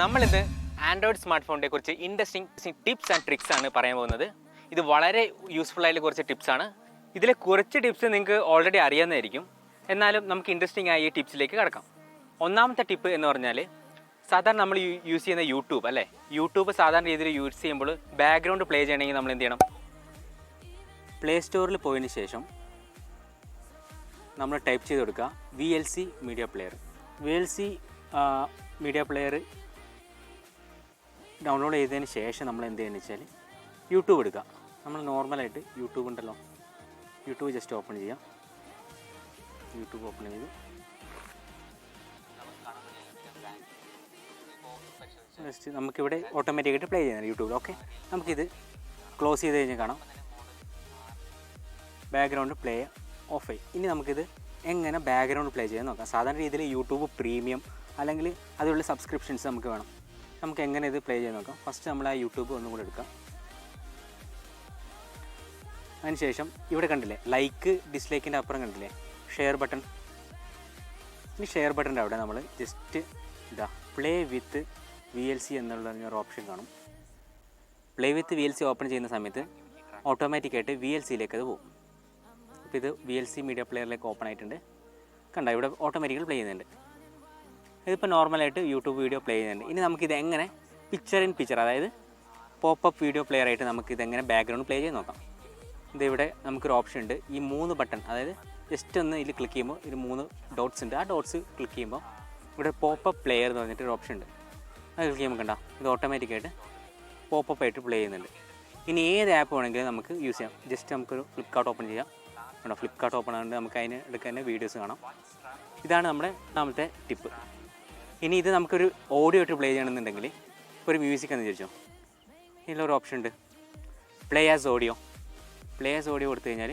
നമ്മളിത് Android smart ഫോണിനെ കുറിച്ച് ഇൻട്രസ്റ്റിംഗ് ടിപ്സ് ആൻഡ് ട്രിക്സ് ആണ് പറയാൻ പോകുന്നത്. ഇത് വളരെ യൂസ്ഫുൾ ആയിട്ടുള്ള കുറച്ച് ടിപ്സാണ്. ഇതിലെ കുറച്ച് ടിപ്സ് നിങ്ങൾക്ക് ഓൾറെഡി അറിയാവുന്നതായിരിക്കും. എന്നാലും നമുക്ക് ഇൻട്രസ്റ്റിംഗ് ആയ ഈ ടിപ്സിലേക്ക് കിടക്കാം. ഒന്നാമത്തെ ടിപ്പ് എന്ന് പറഞ്ഞാൽ, സാധാരണ നമ്മൾ യൂസ് ചെയ്യുന്ന യൂട്യൂബ് അല്ലേ, യൂട്യൂബ് സാധാരണ രീതിയിൽ യൂസ് ചെയ്യുമ്പോൾ ബാക്ക്ഗ്രൗണ്ട് പ്ലേ ചെയ്യണമെങ്കിൽ നമ്മൾ എന്ത് ചെയ്യണം? പ്ലേ സ്റ്റോറിൽ പോയതിന് ശേഷം നമ്മൾ ടൈപ്പ് ചെയ്ത് കൊടുക്കുക VLC media player. VLC media player download ചെയ്തതിന് ശേഷം നമ്മൾ എന്ത് ചെയ്യുന്നത് വെച്ചാൽ യൂട്യൂബ് എടുക്കുക. നമ്മൾ നോർമലായിട്ട് യൂട്യൂബ് ഉണ്ടല്ലോ, യൂട്യൂബ് ജസ്റ്റ് ഓപ്പൺ ചെയ്യാം. യൂട്യൂബ് ഓപ്പൺ ചെയ്ത് ജസ്റ്റ് നമുക്കിവിടെ ഓട്ടോമാറ്റിക്കായിട്ട് പ്ലേ ചെയ്യുന്നത് യൂട്യൂബിൽ. ഓക്കെ, നമുക്കിത് ക്ലോസ് ചെയ്ത് കഴിഞ്ഞാൽ കാണാം ബാക്ക്ഗ്രൗണ്ട് പ്ലേ ഓഫ് ആയി. ഇനി നമുക്കിത് എങ്ങനെ ബാക്ക്ഗ്രൗണ്ട് പ്ലേ ചെയ്യാൻ നോക്കാം. സാധാരണ രീതിയിൽ യൂട്യൂബ് പ്രീമിയം അല്ലെങ്കിൽ അതിലുള്ള സബ്സ്ക്രിപ്ഷൻസ് നമുക്ക് വേണം. നമുക്ക് എങ്ങനെ ഇത് പ്ലേ ചെയ്യാൻ നോക്കാം. ഫസ്റ്റ് നമ്മൾ ആ യൂട്യൂബ് ഒന്നും കൂടെ എടുക്കാം. അതിനുശേഷം ഇവിടെ കണ്ടില്ലേ ലൈക്ക് ഡിസ്ലൈക്കിൻ്റെ അപ്പുറം കണ്ടില്ലേ ഷെയർ ബട്ടൺ. ഈ ഷെയർ ബട്ടൻ്റെ അവിടെ നമ്മൾ ജസ്റ്റ് ഇതാ പ്ലേ വിത്ത് VLC എന്നുള്ള ഓപ്ഷൻ കാണും. പ്ലേ വിത്ത് VLC ഓപ്പൺ ചെയ്യുന്ന സമയത്ത് ഓട്ടോമാറ്റിക്കായിട്ട് VLCയിലേക്ക് അത് പോകും. അപ്പോൾ ഇത് VLC മീഡിയ പ്ലെയറിലേക്ക് ഓപ്പൺ ആയിട്ടുണ്ട്. കണ്ടോ, ഇവിടെ ഓട്ടോമാറ്റിക്കലി പ്ലേ ചെയ്യുന്നുണ്ട്. ഇതിപ്പോൾ നോർമലായിട്ട് യൂട്യൂബ് വീഡിയോ പ്ലേ ചെയ്യുന്നുണ്ട്. ഇനി നമുക്കിത് എങ്ങനെ പിക്ചർ ഇൻ പിക്ചർ, അതായത് പോപ്പപ്പ് വീഡിയോ പ്ലെയർ ആയിട്ട് നമുക്കിതെങ്ങനെ ബാക്ക്ഗ്രൗണ്ട് പ്ലേ ചെയ്ത് നോക്കാം. ഇതിവിടെ നമുക്കൊരു ഓപ്ഷൻ ഉണ്ട്. ഈ 3 ബട്ടൺ, അതായത് ജസ്റ്റ് ഒന്ന് ഇതിൽ ക്ലിക്ക് ചെയ്യുമ്പോൾ ഇത് 3 ഡോട്ട്സ് ഉണ്ട്. ആ ഡോട്ട്സ് ക്ലിക്ക് ചെയ്യുമ്പോൾ ഇവിടെ പോപ്പപ്പ് പ്ലെയർ എന്ന് പറഞ്ഞിട്ടൊരു ഓപ്ഷൻ ഉണ്ട്. അത് ക്ലിക്ക് ചെയ്യുമ്പോൾ കണ്ടോ ഇത് ഓട്ടോമാറ്റിക്കായിട്ട് പോപ്പപ്പ് ആയിട്ട് പ്ലേ ചെയ്യുന്നുണ്ട്. ഇനി ഏത് ആപ്പ് വേണമെങ്കിലും നമുക്ക് യൂസ് ചെയ്യാം. ജസ്റ്റ് നമുക്കൊരു ഫ്ലിപ്കാർട്ട് ഓപ്പൺ ചെയ്യാം. കണ്ടോ, ഫ്ലിപ്കാർട്ട് ഓപ്പൺ ആകുന്നുണ്ട്. നമുക്ക് അതിന് എടുക്കാൻ വീഡിയോസ് കാണാം. ഇതാണ് നമ്മുടെ ഒന്നാമത്തെ ടിപ്പ്. ഇനി ഇത് നമുക്കൊരു ഓഡിയോ ആയിട്ട് പ്ലേ ചെയ്യണമെന്നുണ്ടെങ്കിൽ ഇപ്പോൾ ഒരു മ്യൂസിക് എന്ന് വിചാരിച്ചോ, ഇതിലൊരു ഓപ്ഷൻ ഉണ്ട് play as audio. Play as audio കൊടുത്തു കഴിഞ്ഞാൽ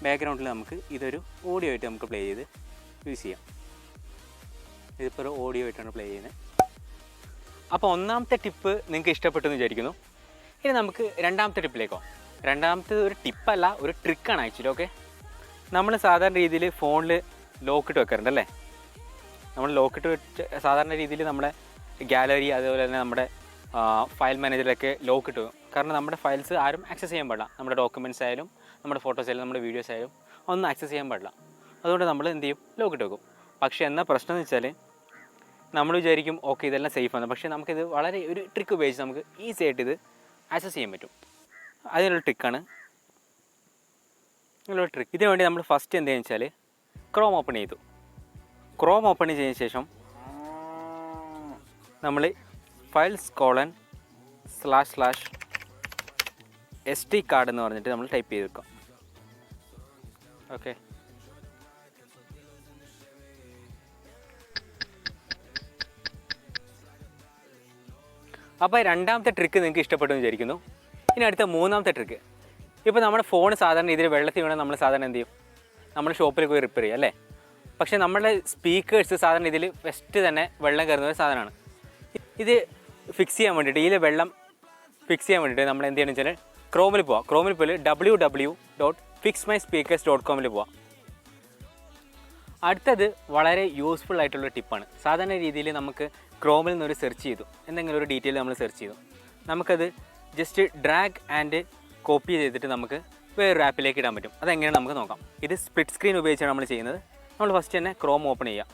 ബാക്ക്ഗ്രൗണ്ടിൽ നമുക്ക് ഇതൊരു ഓഡിയോ ആയിട്ട് നമുക്ക് പ്ലേ ചെയ്ത് യൂസ് ചെയ്യാം. ഇതിപ്പോൾ ഒരു ഓഡിയോ ആയിട്ടാണ് പ്ലേ ചെയ്യുന്നത്. അപ്പോൾ ഒന്നാമത്തെ ടിപ്പ് നിങ്ങൾക്ക് ഇഷ്ടപ്പെട്ടു എന്ന് വിചാരിക്കുന്നു. ഇനി നമുക്ക് രണ്ടാമത്തെ ടിപ്പിലേക്കോ. രണ്ടാമത്തെ ഒരു ടിപ്പല്ല, ഒരു ട്രിക്കാണ് ആക്ച്വലി. ഓക്കെ, നമ്മൾ സാധാരണ രീതിയിൽ ഫോണിൽ ലോക്കിട്ട് വെക്കാറുണ്ട് അല്ലേ. നമ്മൾ ലോക്കിട്ട് വെച്ച് സാധാരണ രീതിയിൽ നമ്മുടെ ഗാലറി അതുപോലെ തന്നെ നമ്മുടെ ഫയൽ മാനേജറിലൊക്കെ ലോക്കിട്ട് വെക്കും. കാരണം നമ്മുടെ ഫയൽസ് ആരും ആക്സസ് ചെയ്യാൻ പാടില്ല. നമ്മുടെ ഡോക്യുമെൻറ്റ്സ് ആയാലും നമ്മുടെ ഫോട്ടോസ് ആയാലും നമ്മുടെ വീഡിയോസ് ആയാലും ഒന്നും ആക്സസ് ചെയ്യാൻ പാടില്ല. അതുകൊണ്ട് നമ്മൾ എന്ത് ചെയ്യും, ലോക്കിട്ട് വെക്കും. പക്ഷേ എന്നാൽ പ്രശ്നം എന്ന് വെച്ചാൽ നമ്മൾ വിചാരിക്കും ഓക്കെ ഇതെല്ലാം സേഫാണ്. പക്ഷേ നമുക്കിത് വളരെ ഒരു ട്രിക്ക് ഉപയോഗിച്ച് നമുക്ക് ഈസി ആയിട്ട് ഇത് ആക്സസ് ചെയ്യാൻ പറ്റും. അതിനുള്ള ട്രിക്കാണ് ഇതിനുള്ള ട്രിക്ക്. ഇതിനു വേണ്ടി നമ്മൾ ഫസ്റ്റ് എന്താണെന്ന് വെച്ചാൽ ക്രോം ഓപ്പൺ ചെയ്തു. ക്രോം ഓപ്പൺ ചെയ്തതിന് ശേഷം നമ്മൾ files://SD കാർഡ് എന്ന് പറഞ്ഞിട്ട് നമ്മൾ ടൈപ്പ് ചെയ്ത് വെക്കാം. ഓക്കെ, അപ്പോൾ രണ്ടാമത്തെ ട്രിക്ക് നിങ്ങൾക്ക് ഇഷ്ടപ്പെട്ടു എന്ന് വിചാരിക്കുന്നു. ഇനി അടുത്ത മൂന്നാമത്തെ ട്രിക്ക്. ഇപ്പോൾ നമ്മുടെ ഫോൺ സാധാരണ ഇതിൽ വെള്ളത്തിൽ വീണാൽ നമ്മൾ സാധാരണ എന്ത് ചെയ്യും, നമ്മൾ ഷോപ്പിൽ പോയി റിപ്പയർ ചെയ്യും അല്ലേ. പക്ഷേ നമ്മുടെ സ്പീക്കേഴ്സ് സാധാരണ ഇതിൽ ഫസ്റ്റ് തന്നെ വെള്ളം കയറുന്ന ഒരു സാധനമാണ്. ഇത് ഫിക്സ് ചെയ്യാൻ വേണ്ടിയിട്ട്, ഇതിൽ വെള്ളം ഫിക്സ് ചെയ്യാൻ വേണ്ടിയിട്ട് നമ്മൾ എന്ത് ചെയ്യണമെന്ന് വെച്ചാൽ ക്രോമിൽ പോവാം. ക്രോമിൽ പോയി www.fixmyspeakers.com പോവാം. അടുത്തത് വളരെ യൂസ്ഫുൾ ആയിട്ടുള്ള ടിപ്പാണ്. സാധാരണ രീതിയിൽ നമുക്ക് ക്രോമിൽ നിന്നൊരു സെർച്ച് ചെയ്തു, എന്തെങ്കിലും ഒരു ഡീറ്റെയിൽ നമ്മൾ സെർച്ച് ചെയ്തു, നമുക്കത് ജസ്റ്റ് ഡ്രാഗ് ആൻഡ് കോപ്പി ചെയ്തിട്ട് നമുക്ക് വേറൊരു ആപ്പിലേക്ക് ഇടാൻ പറ്റും. അതെങ്ങനെയാണ് നമുക്ക് നോക്കാം. ഇത് സ്പ്ലിറ്റ് സ്ക്രീൻ ഉപയോഗിച്ചാണ് നമ്മൾ ചെയ്യുന്നത്. നമ്മൾ ഫസ്റ്റ് തന്നെ ക്രോം ഓപ്പൺ ചെയ്യുക.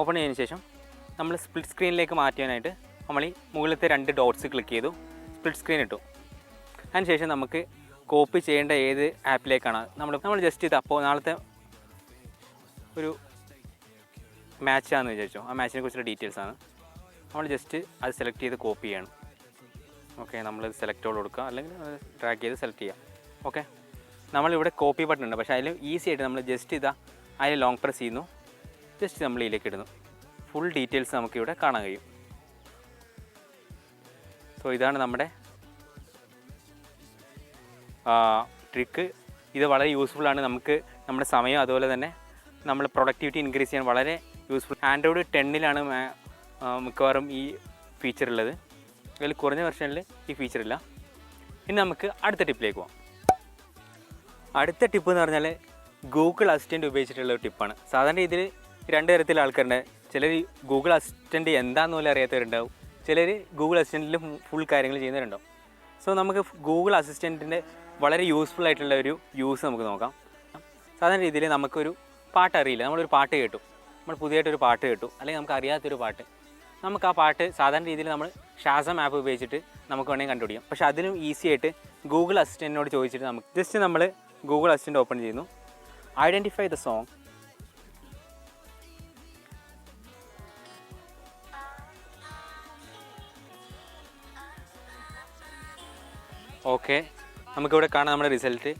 ഓപ്പൺ ചെയ്തതിന് ശേഷം നമ്മൾ സ്പ്ലിറ്റ് സ്ക്രീനിലേക്ക് മാറ്റാനായിട്ട് നമ്മൾ ഈ മുകളിലത്തെ 2 ഡോട്ട്സ് ക്ലിക്ക് ചെയ്തു, സ്പ്ലിറ്റ് സ്ക്രീൻ ഇട്ടു. അതിനുശേഷം നമുക്ക് കോപ്പി ചെയ്യേണ്ട ഏത് ആപ്പിലേക്കാണ് നമ്മൾ ജസ്റ്റ് ഇത് അപ്പോൾ നാളത്തെ ഒരു മാച്ചാണെന്ന് വിചാരിച്ചോ, ആ മാച്ചിനെ കുറിച്ചുള്ള ഡീറ്റെയിൽസാണ്. നമ്മൾ ജസ്റ്റ് അത് സെലക്ട് ചെയ്ത് കോപ്പി ചെയ്യണം. ഓക്കെ, നമ്മളത് സെലക്ട് ഓൾ കൊടുക്കുക, അല്ലെങ്കിൽ അത് ഡ്രാഗ് ചെയ്ത് സെലക്ട് ചെയ്യാം. ഓക്കെ, നമ്മളിവിടെ കോപ്പി ബട്ടൺ ഉണ്ട്, പക്ഷേ അതിൽ ഈസി ആയിട്ട് നമ്മൾ ജസ്റ്റ് ഇതാ അതിൽ ലോങ് പ്രസ് ചെയ്യുന്നു, ജസ്റ്റ് നമ്മൾ ഇതിലേക്ക് ഇടുന്നു. ഫുൾ ഡീറ്റെയിൽസ് നമുക്കിവിടെ കാണാൻ കഴിയും. സോ ഇതാണ് നമ്മുടെ ട്രിക്ക്. ഇത് വളരെ യൂസ്ഫുള്ളാണ്. നമുക്ക് നമ്മുടെ സമയം അതുപോലെ തന്നെ നമ്മുടെ പ്രൊഡക്ടിവിറ്റി ഇൻക്രീസ് ചെയ്യാൻ വളരെ യൂസ്ഫുൾ. ആൻഡ്രോയിഡ് 10 മിക്കവാറും ഈ ഫീച്ചർ ഉള്ളത്. അതിൽ കുറഞ്ഞ വെർഷനിൽ ഈ ഫീച്ചർ ഇല്ല. ഇനി നമുക്ക് അടുത്ത ടിപ്പിലേക്ക് പോകാം. അടുത്ത ടിപ്പ് എന്ന് പറഞ്ഞാൽ ഗൂഗിൾ അസിസ്റ്റൻറ്റ് ഉപയോഗിച്ചിട്ടുള്ള ഒരു ടിപ്പാണ്. സാധാരണ രീതിയിൽ 2 തരത്തിലുള്ള ആൾക്കാരുണ്ട്. ചിലർ ഗൂഗിൾ അസിസ്റ്റൻറ്റ് എന്താണെന്ന് പോലും അറിയാത്തവരുണ്ടാവും. ചിലർ ഗൂഗിൾ അസിസ്റ്റൻറ്റിൽ ഫുൾ കാര്യങ്ങൾ ചെയ്യുന്നവരുണ്ടാവും. സോ നമുക്ക് ഗൂഗിൾ അസിസ്റ്റൻറ്റിൻ്റെ വളരെ യൂസ്ഫുൾ ആയിട്ടുള്ള ഒരു യൂസ് നമുക്ക് നോക്കാം. സാധാരണ രീതിയിൽ നമുക്കൊരു പാട്ട് അറിയില്ല, നമ്മളൊരു പാട്ട് കേട്ടു, നമ്മൾ പുതിയതായിട്ടൊരു പാട്ട് കേട്ടു, അല്ലെങ്കിൽ നമുക്ക് അറിയാത്തൊരു പാട്ട്, നമുക്ക് ആ പാട്ട് സാധാരണ രീതിയിൽ നമ്മൾ ഷാസം ആപ്പ് ഉപയോഗിച്ചിട്ട് നമുക്ക് വേണമെങ്കിൽ കണ്ടുപിടിക്കാം. പക്ഷേ അതിലും ഈസി ആയിട്ട് ഗൂഗിൾ അസിസ്റ്റൻറ്റിനോട് ചോദിച്ചിട്ട് നമുക്ക് ജസ്റ്റ് നമ്മൾ ഗൂഗിൾ അസിസ്റ്റൻറ്റ് ഓപ്പൺ ചെയ്യുന്നു, ഐഡൻറ്റിഫൈ ദ സോങ്. ഓക്കെ, നമുക്കിവിടെ കാണാം നമ്മുടെ റിസൾട്ട്.